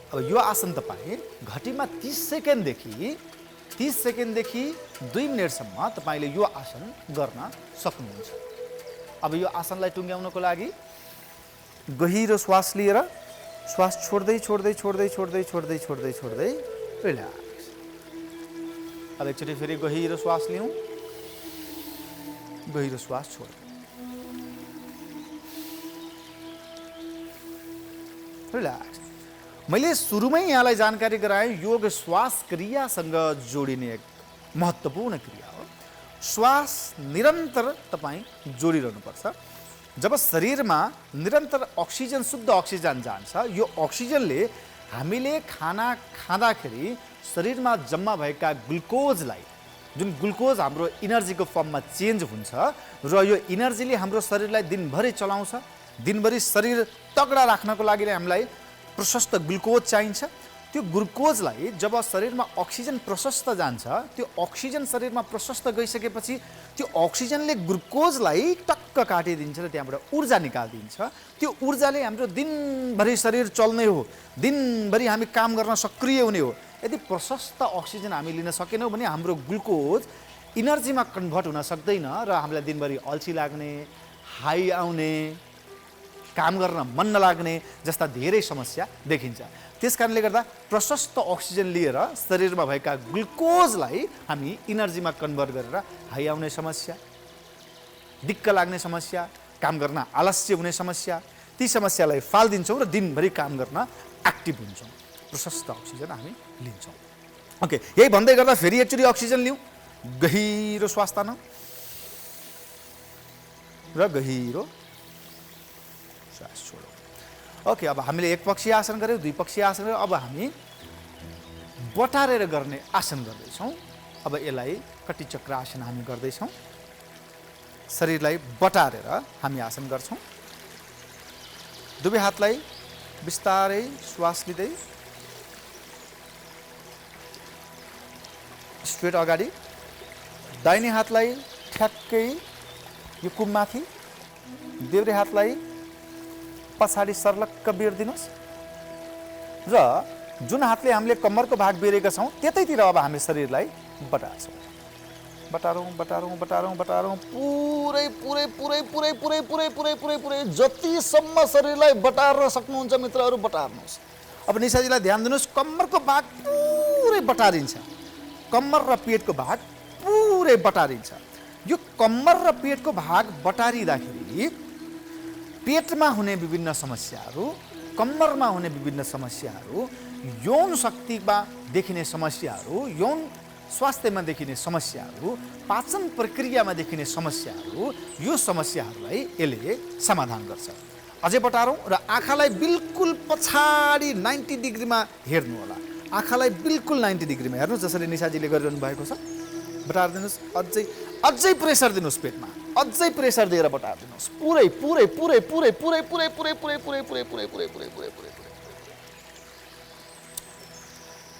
Speaker 1: अब यो आसन तपाईँ घटीमा 30 सेकेन्डदेखि 2 मिनटसम्म तपाईँले यो आसन गर्न सक्नुहुन्छ। अब यो आसनलाई टुङ्ग्याउनको लागि गहिरो श्वास लिएर श्वास छोड्दै छोड्दै छोड्दै छोड्दै छोड्दै छोड्दै छोड्दै रिल्याक्स। अब एकचोटि फेरि गहिरो श्वास लिउँ, गहिरो श्वास छोड्दै रिल्याक्स। मैले सुरुमै यहाँलाई जानकारी गराएँ, योग श्वास क्रियासँग जोडिने एक महत्त्वपूर्ण क्रिया हो। श्वास निरन्तर तपाईँ जोडिरहनुपर्छ। जब शरीरमा निरन्तर अक्सिजन, शुद्ध अक्सिजन जान्छ, यो अक्सिजनले हामीले खाना खाँदाखेरि शरीरमा जम्मा भएका ग्लुकोजलाई, जुन ग्लुकोज हाम्रो इनर्जीको फर्ममा चेन्ज हुन्छ र यो इनर्जीले हाम्रो शरीरलाई दिनभरि चलाउँछ। दिनभरि शरीर तगडा राख्नको लागि हामीलाई प्रशस्त ग्लुकोज चाहिन्छ। त्यो ग्लुकोजलाई जब शरीरमा अक्सिजन प्रशस्त जान्छ, त्यो अक्सिजन शरीरमा प्रशस्त गइसकेपछि त्यो अक्सिजनले ग्लुकोजलाई टक्क काटिदिन्छ र त्यहाँबाट ऊर्जा निकालिदिन्छ। त्यो ऊर्जाले हाम्रो दिनभरि शरीर चल्ने हो, दिनभरि हामी काम गर्न सक्रिय हुने हो। यदि प्रशस्त अक्सिजन हामी लिन सकेनौँ भने हाम्रो ग्लुकोज इनर्जीमा कन्भर्ट हुन सक्दैन र हामीलाई दिनभरि अल्छी लाग्ने, हाई आउने, काम गर्न मन नलाग्ने जस्ता धेरै समस्या देखिन्छ। त्यसकारणले गर्दा प्रशस्त अक्सिजन लिएर शरीरमा भएका ग्लुकोजलाई हामी इनर्जीमा कन्भर्ट गरेर हाई आउने समस्या, दिक्क लाग्ने समस्या, काम गर्न आलस्य हुने समस्या, ती समस्यालाई फालिदिन्छौँ र दिनभरि काम गर्न एक्टिभ हुन्छौँ। प्रशस्त अक्सिजन हामी लिन्छौँ। ओके, यही भन्दै गर्दा फेरि एकचोटि अक्सिजन लिउँ, गहिरो श्वास तानौँ र गहिरो श्वास छोडौँ। ओके, अब हामीले एक पक्षीय आसन गऱ्यौँ, दुई पक्षीय आसन गऱ्यौँ। अब हामी बटारेर गर्ने आसन गर्दैछौँ। अब यसलाई कटिचक्र आसन हामी गर्दैछौँ। शरीरलाई बटारेर हामी आसन गर्छौँ। दुवै हातलाई बिस्तारै श्वास लिँदै स्ट्रेट अगाडि, दाहिने हातलाई ठ्याक्कै यो कुममाथि, देब्रे हातलाई पछाडि सर्लक्क बेर्दिनुहोस् र जुन हातले हामीले कम्मरको भाग बेरेका छौँ त्यतैतिर अब हामी शरीरलाई बटार्छौँ। बटारौँ बटारौँ बटारौँ बटारौँ पुरै पुरै पुरै पुरै पुरै पुरै पुरै पुरै पुरै जतिसम्म शरीरलाई बटार्न सक्नुहुन्छ मित्रहरू बटार्नुहोस्। अब निशाजीलाई ध्यान दिनुहोस्, कम्मरको भाग पुरै बटारिन्छ, कम्मर र पेटको भाग पुरै बटारिन्छ। यो कम्मर र पेटको भाग बटारिँदाखेरि पेटमा हुने विभिन्न समस्याहरू, कम्मरमा हुने विभिन्न समस्याहरू, यौन शक्तिमा देखिने समस्याहरू, यौन स्वास्थ्यमा देखिने समस्याहरू, पाचन प्रक्रियामा देखिने समस्याहरू, यो समस्याहरूलाई यसले समाधान गर्छ। अझै बटारौँ र आँखालाई बिल्कुल पछाडि 90 डिग्रीमा हेर्नु होला। आँखालाई बिल्कुल 90 डिग्रीमा हेर्नुहोस्, जसरी निशाजीले गरिरहनु भएको छ। बटार दिनुहोस्, अझै प्रेसर दिनुहोस् पेटमा, अझै प्रेसर दिएर बटार दिनुहोस्। पुरै पुरै पुरै पुरै पुरै पुरै पुरै पुरै पुरै पुरै पुरै पुरै पुरै पुरै पुरै पुरै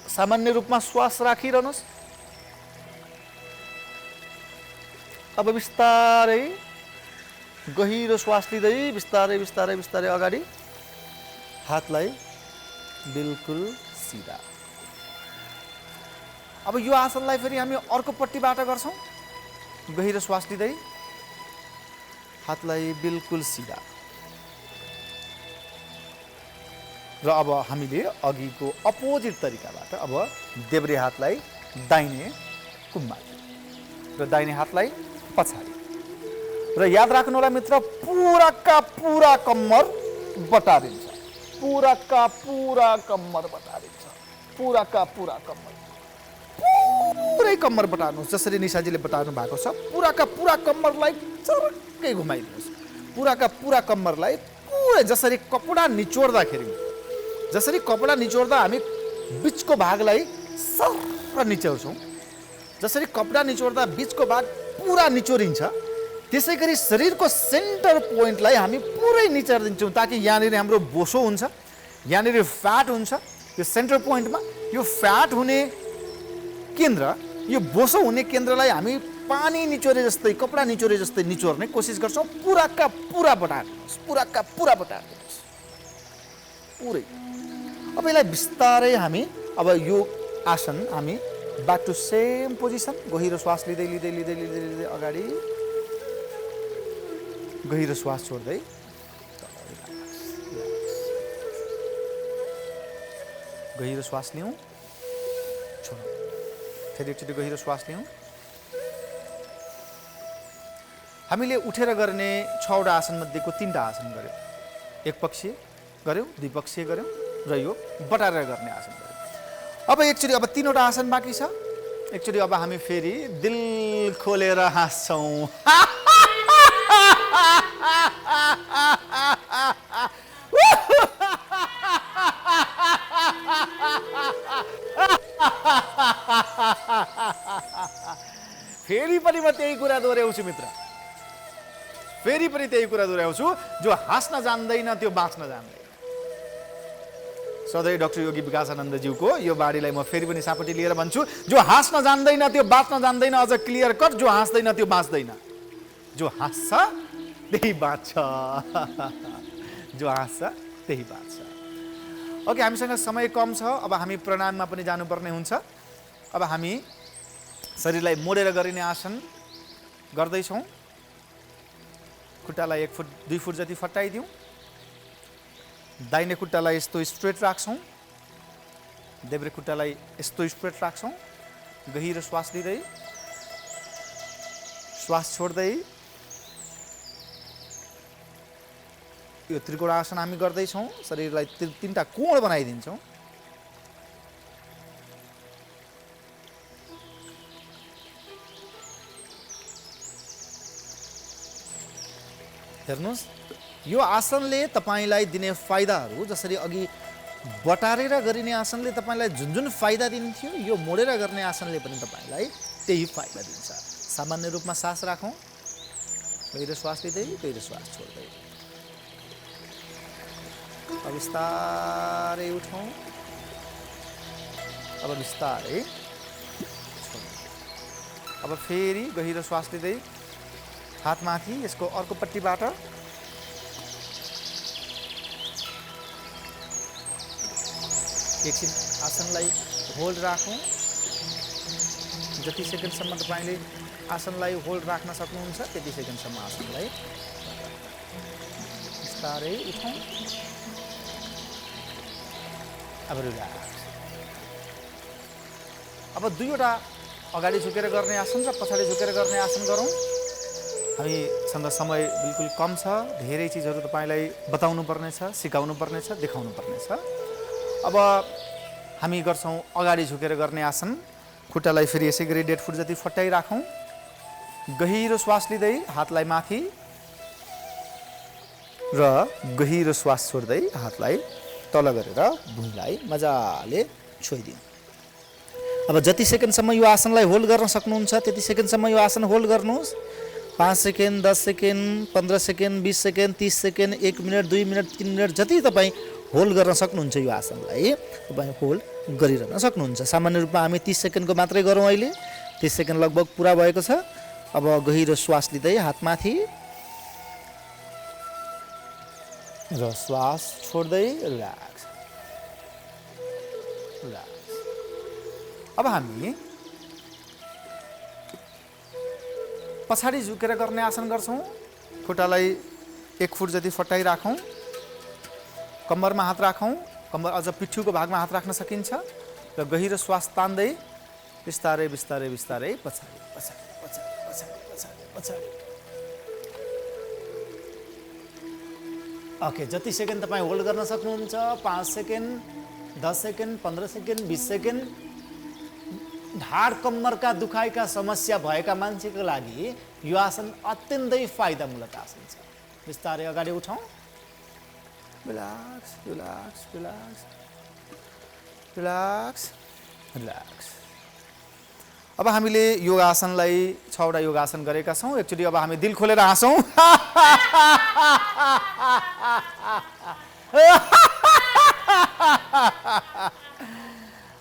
Speaker 1: सामान्य रूपमा श्वास राखिरहनुहोस्। अब बिस्तारै गहिरो श्वास लिँदै बिस्तारै बिस्तारै बिस्तारै अगाडि, हातलाई बिल्कुल सिधा। अब यो आसनलाई फेरि हामी अर्कोपट्टिबाट गर्छौँ। गहिरो श्वास लिँदै हातलाई बिल्कुल सिधा र अब हामीले अघिको अपोजिट तरिकाबाट अब देब्रे हातलाई दाहिने कुममाथि र दाहिने हातलाई पछाडि। र याद राख्नु होला मित्र, पुराका पुरा कम्मर बटारिन्छ, पुराका पुरा कम्मर बटारिन्छ, पुराका पुरा कम्मर, पुरै कम्मर बटार्नुहोस् जसरी निशाजीले बताउनु भएको छ। पुराका पुरा कम्मरलाई चरक्कै घुमाइदिनुहोस्। पुराका पुरा कम्मरलाई पुरै जसरी कपडा निचोड्दाखेरि, जसरी कपडा निचोड्दा हामी बिचको भागलाई सर्र निचोड्छौँ, जसरी कपडा निचोड्दा बिचको भाग पुरा निचोरिन्छ, त्यसै गरी शरीरको सेन्टर पोइन्टलाई हामी पुरै निचोरिदिन्छौँ ताकि यहाँनिर हाम्रो बोसो हुन्छ, यहाँनिर फ्याट हुन्छ। यो सेन्टर पोइन्टमा यो फ्याट हुने केन्द्र, यो बोसो हुने केन्द्रलाई हामी पानी निचोरे जस्तै, कपडा निचोरे जस्तै निचोर्ने कोसिस गर्छौँ। पुराका पुरा बटार्नुहोस्, पुराका पुरा बटार्नुहोस् पुरै। अब यसलाई बिस्तारै हामी अब यो आसन हामी ब्याक टु सेम पोजिसन, गहिरो श्वास लिँदै लिँदै लिँदै लिँदै लिँदै अगाडि, गहिरो श्वास छोड्दै गहिरो श्वास लियौँ, छोडौँ। फेरि एकचोटि गहिरो श्वास लियौँ। हामीले उठेर गर्ने 6वटा आसन मध्येको 3टा आसन गऱ्यौँ। एकपक्षीय गऱ्यौँ, द्विपक्षीय गऱ्यौँ र यो बटारेर गर्ने आसन गऱ्यौँ। अब एकचोटि 3वटा आसन बाँकी छ। एकचोटि अब हामी फेरि दिल खोलेर हाँस्छौँ। फेरि पनि म त्यही कुरा दोहोऱ्याउँछु मित्र, फेरि पनि त्यही कुरा दोहोऱ्याउँछु, जो हाँस्न जान्दैन त्यो बाँच्न जान्दैन। सधैँ डाक्टर योगी विकासानन्दज्यूको यो बाणीलाई म फेरि पनि सापट्टि लिएर भन्छु, जो हाँस्न जान्दैन त्यो बाँच्न जान्दैन। अझ क्लियर कट, जो हाँस्दैन त्यो बाँच्दैन। जो हाँस्छ त्यही बाँच्छ, जो हाँस्छ त्यही बाँच्छ। ओके, हामीसँग समय कम छ, अब हामी प्राणायाममा पनि जानुपर्ने हुन्छ। अब हामी शरीरलाई मोडेर गरिने आसन गर्दैछौँ। खुट्टालाई 1 फुट 2 फुट जति फट्टाइदिउँ। दाहिने खुट्टालाई यस्तो स्ट्रेट राख्छौँ, देब्रे खुट्टालाई यस्तो स्ट्रेट राख्छौँ। गहिरो श्वास लिँदै, श्वास छोड्दै यो त्रिकोणासन हामी गर्दैछौँ। शरीरलाई 3टा कोण बनाइदिन्छौँ। हेर्नुहोस्, यो आसनले तपाईलाई दिने फाइदाहरू, जसरी अघि बटारेर गरिने आसनले तपाईलाई जुन जुन फाइदा दिन्थ्यो, यो मोडेर गर्ने आसनले पनि तपाईलाई त्यही फाइदा दिन्छ। सामान्य रूपमा सास राखौँ, गहिरो श्वास लिँदै गहिरो श्वास छोड्दै। अब बिस्तारै उठौँ, अब बिस्तारै छोडौँ। अब फेरि गहिरो श्वास लिँदै हात माथि, यसको अर्कोपट्टिबाट एकछिन आसनलाई होल्ड राखौँ। जति सेकेन्डसम्म तपाईँले आसनलाई होल्ड राख्न सक्नुहुन्छ त्यति सेकेन्डसम्म आसनलाई बिस्तारै उठौँ। अब रिल्याक्स। अब 2वटा अगाडि झुकेर गर्ने आसन र पछाडि झुकेर गर्ने आसन गरौँ। हामीसँग समय बिल्कुल कम छ, धेरै चिजहरू तपाईलाई बताउनु पर्नेछ, सिकाउनु पर्नेछ, देखाउनु पर्नेछ। अब हामी गर्छौँ अगाडि झुकेर गर्ने आसन। खुट्टालाई फेरि यसै गरी 1.5 फुट जति फट्टाइराखौँ। गहिरो श्वास लिँदै हातलाई माथि र गहिरो श्वास छोड्दै हातलाई तल गरेर भुइँलाई मजाले छोइदिउँ। अब जति सेकेन्डसम्म यो आसनलाई होल्ड गर्न सक्नुहुन्छ त्यति सेकेन्डसम्म यो आसन होल्ड गर्नुहोस्। 5 second, 10 second, 15 second, 20 second, 30 second, 1 minute, 2 minute, 3 minute जति तपाईँ होल्ड गर्न सक्नुहुन्छ यो आसनलाई तपाईँ होल्ड गरिरहन सक्नुहुन्छ। सामान्य रूपमा हामी 30 सेकेन्डको मात्रै गरौँ। अहिले 30 सेकेन्ड लगभग पुरा भएको छ। अब गहिरो श्वास लिँदै हात माथि र श्वास छोड्दै रिल्याक्स, रिल्याक्स। अब हामी पछाडि झुकेर गर्ने आसन गर्छौँ। खुट्टालाई 1 फुट जति फट्टाइराखौँ। कम्मरमा हात राखौँ। कम्मर अझ पिठ्युको भागमा हात राख्न सकिन्छ र गहिरो श्वास तान्दै बिस्तारै बिस्तारै बिस्तारै पछाडि पछाडि पछाडि पछाडि पछाडि पछाडि। ओके, जति सेकेन्ड तपाईँ होल्ड गर्न सक्नुहुन्छ, 5 सेकेन्ड, 10 सेकेन्ड, 15 सेकेन्ड, 20 सेकेन्ड। ढाड कम्मरका दुखाइका समस्या भएका मान्छेको लागि यो आसन अत्यन्तै फाइदामूलक आसन छ। बिस्तारै अगाडि उठौँ। Relax, relax, relax, relax, relax. अब हामीले योगासनलाई 6वटा योगासन गरेका छौँ। एकचोटि अब हामी दिल खोलेर हाँसौँ।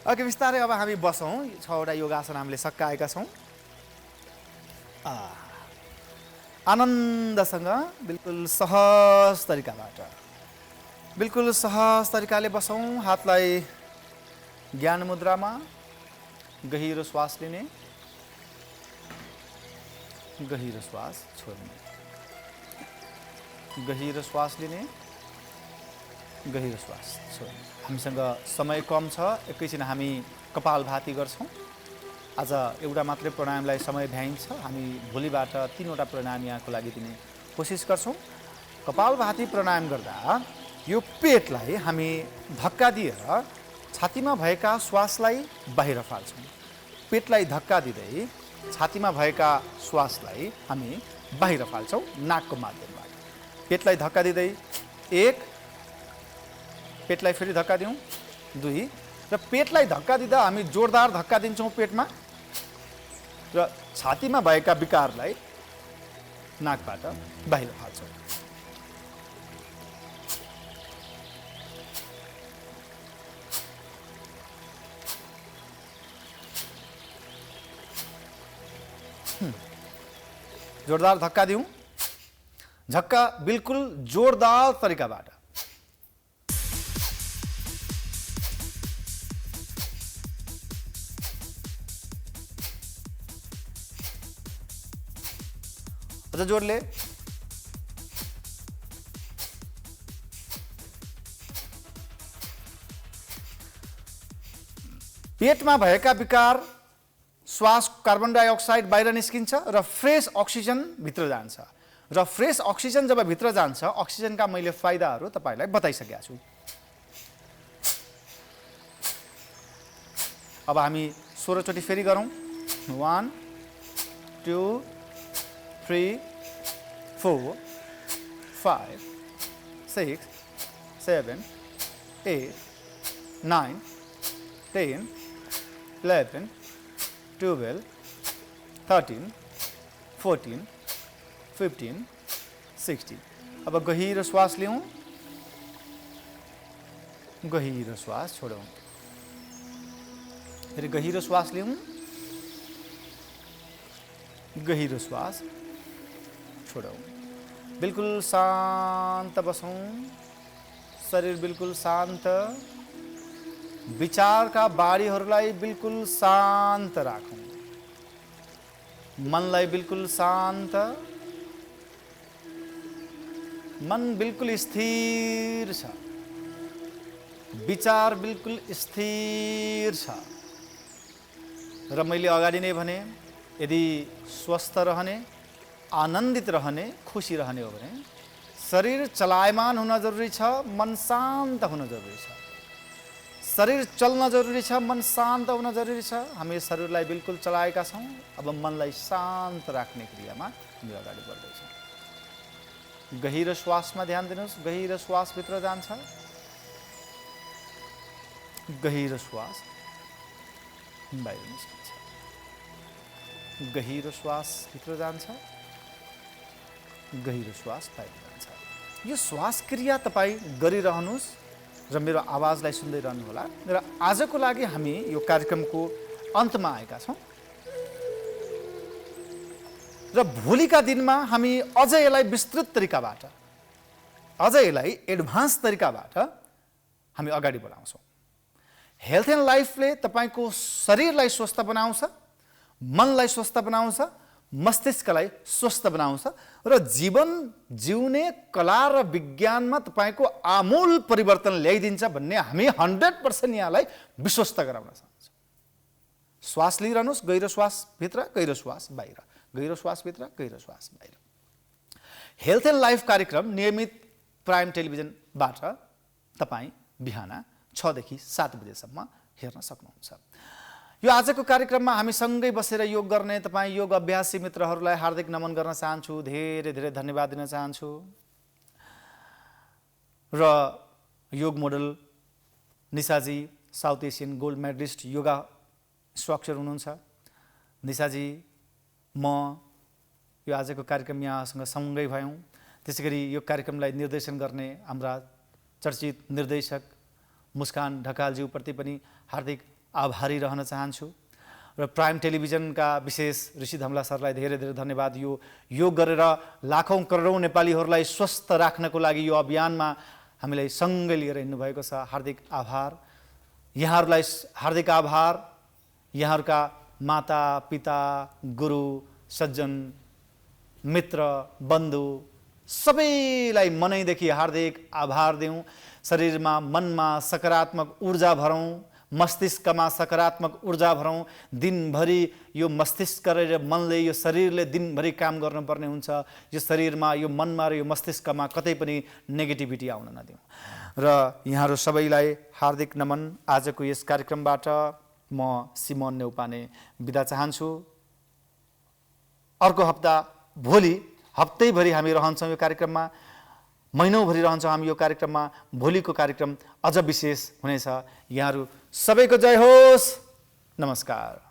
Speaker 1: ओके, बिस्तारै अब हामी बसौँ। 6वटा योगासन हामीले सकाएका छौँ। आनन्दसँग बिल्कुल सहज तरिकाबाट, बिल्कुल सहज तरिकाले बसौँ। हातलाई ज्ञान मुद्रामा, गहिरो श्वास लिने, गहिरो श्वास छोड्ने, गहिरो श्वास लिने, गहिरो श्वास छोड्नु। हामीसँग समय कम छ, एकैछिन हामी कपालभाती गर्छौँ। आज एउटा मात्रै प्राणायामलाई समय भ्याइन्छ, हामी भोलिबाट 3वटा प्राणायाम यहाँको लागि दिने कोसिस गर्छौँ। कपालभाती प्राणायाम गर्दा यो पेटलाई हामी धक्का दिएर छातीमा भएका श्वासलाई बाहिर फाल्छौँ। पेटलाई धक्का दिँदै छातीमा भएका श्वासलाई हामी बाहिर फाल्छौँ नाकको माध्यमबाट। पेटलाई धक्का दिँदै 1, पेटलाई फेरि धक्का दिउँ 2, र पेटलाई धक्का दिँदा हामी जोरदार धक्का दिन्छौँ पेटमा, र छातीमा भएका विकारलाई नाकबाट बाहिर फाल्छौँ। जोरदार धक्का दिउँ, झक्का बिल्कुल जोरदार तरिकाबाट। अझ जोडले। पेटमा भएका विकार, श्वास कार्बन डाइअक्साइड बाहिर निस्किन्छ र फ्रेस अक्सिजन भित्र जान्छ, र फ्रेस अक्सिजन जब भित्र जान्छ, अक्सिजनका मैले फाइदाहरू तपाईलाई बताइसकेका छु। अब हामी 16 चोटि फेरि गरौँ। 1 2 3 4 5 6 7 8 9 10 11 12 13 14 15 16। अब गहिरो श्वास लिउँ, गहिरो श्वास छोडौँ, फेरि गहिरो श्वास लिउँ, गहिरो श्वास छोडौँ। बिल्कुल शान्त बसौँ, शरीर बिल्कुल शान्त, विचारका बाढीहरूलाई बिल्कुल शान्त राखौँ, मनलाई बिल्कुल शान्त, मन बिल्कुल स्थिर छ, विचार बिल्कुल स्थिर छ। र मैले अगाडि नै भने, यदि स्वस्थ रहने, आनन्दित रहने, खुसी रहने हो भने शरीर चलायमान हुन जरुरी छ, मन शान्त हुन जरुरी छ। शरीर चल्न जरुरी छ, मन शान्त हुन जरुरी छ। हामी शरीरलाई बिल्कुल चलाएका छौँ, अब मनलाई शान्त राख्ने क्रियामा हामी अगाडि बढ्दैछौँ। गहिरो श्वासमा ध्यान दिनुहोस्, गहिरो श्वास भित्र जान्छ, गहिरो श्वास बाहिर निस्किन्छ, गहिरो श्वास भित्र जान्छ, गहिरो श्वास बाहिर जान्छ। यो श्वास क्रिया तपाईँ गरिरहनुहोस् र मेरो आवाजलाई सुन्दै रहनुहोला। र आजको लागि हामी यो कार्यक्रमको अन्तमा आएका छौँ, र भोलिका दिनमा हामी अझ यसलाई विस्तृत तरिकाबाट, अझ यसलाई एडभान्स तरिकाबाट हामी अगाडि बढाउँछौँ। हेल्थ एन्ड लाइफले तपाईको शरीरलाई स्वस्थ बनाउँछ, मनलाई स्वस्थ बनाउँछ, मस्तिष्कलाई स्वस्थ बनाउँछ, र जीवन जिउने कला र विज्ञानमा तपाईको आमूल परिवर्तन ल्याइदिन्छ भन्ने हामी 100% यहाँलाई विश्वस्त गराउन चाहन्छौँ। श्वास लिइरहनुहोस्, गहिरो श्वास भित्र, गहिरो श्वास बाहिर, गहिरो श्वास भित्र, गहिरो श्वास बाहिर। हेल्थ एन्ड लाइफ कार्यक्रम नियमित प्राइम टेलिभिजनबाट तपाईँ बिहान 6 देखि 7 बजेसम्म हेर्न सक्नुहुन्छ। यो आजको कार्यक्रममा हामी सँगै बसेर योग गर्ने तपाईँ योग अभ्यासी मित्रहरूलाई हार्दिक नमन गर्न चाहन्छु, धेरै धेरै धन्यवाद दिन चाहन्छु। र योग model Nisha ji South Asian gold medallist yoga structure हुनुहुन्छ। निशाजी, म यो आजको कार्यक्रम यहाँसँग सँगै भयौँ। त्यसैगरी यो कार्यक्रमलाई निर्देशन गर्ने हाम्रा चर्चित निर्देशक मुस्कान ढकालज्यूप्रति पनि हार्दिक आभारी रहन चाहन्छु। र प्राइम टेलिभिजनका विशेष ऋषि धमला सरलाई धेरै धेरै धन्यवाद। यो योग गरेर लाखौं करोडौं नेपालीहरूलाई स्वस्थ राख्नको लागि यो अभियानमा हामीलाई सँगै लिएर हिँड्नुभएको छ। हार्दिक आभार, यहाँहरूलाई हार्दिक आभार। यहाँहरूका माता पिता, गुरु, सज्जन, मित्र, बन्धु सबैलाई मनैदेखि हार्दिक आभार दिउँ। शरीरमा मनमा सकारात्मक ऊर्जा भरौँ, मस्तिष्कमा सकारात्मक ऊर्जा भरौँ। दिनभरि यो मस्तिष्क र मनले, यो शरीरले दिनभरि काम गर्नुपर्ने हुन्छ। यो शरीरमा, यो मनमा र यो मस्तिष्कमा कतै पनि नेगेटिभिटी आउन नदिउँ। र यहाँहरू सबैलाई हार्दिक नमन। आजको यस कार्यक्रमबाट म सिमोन नेउपाने बिदा चाहन्छु। अर्को हप्ता भोलि, हप्तैभरि हामी रहन्छौँ यो कार्यक्रममा, महिनौभरि रहन्छौँ हामी यो कार्यक्रममा। भोलिको कार्यक्रम अझ विशेष हुनेछ। यहाँहरू सबैको जय होस्। नमस्कार।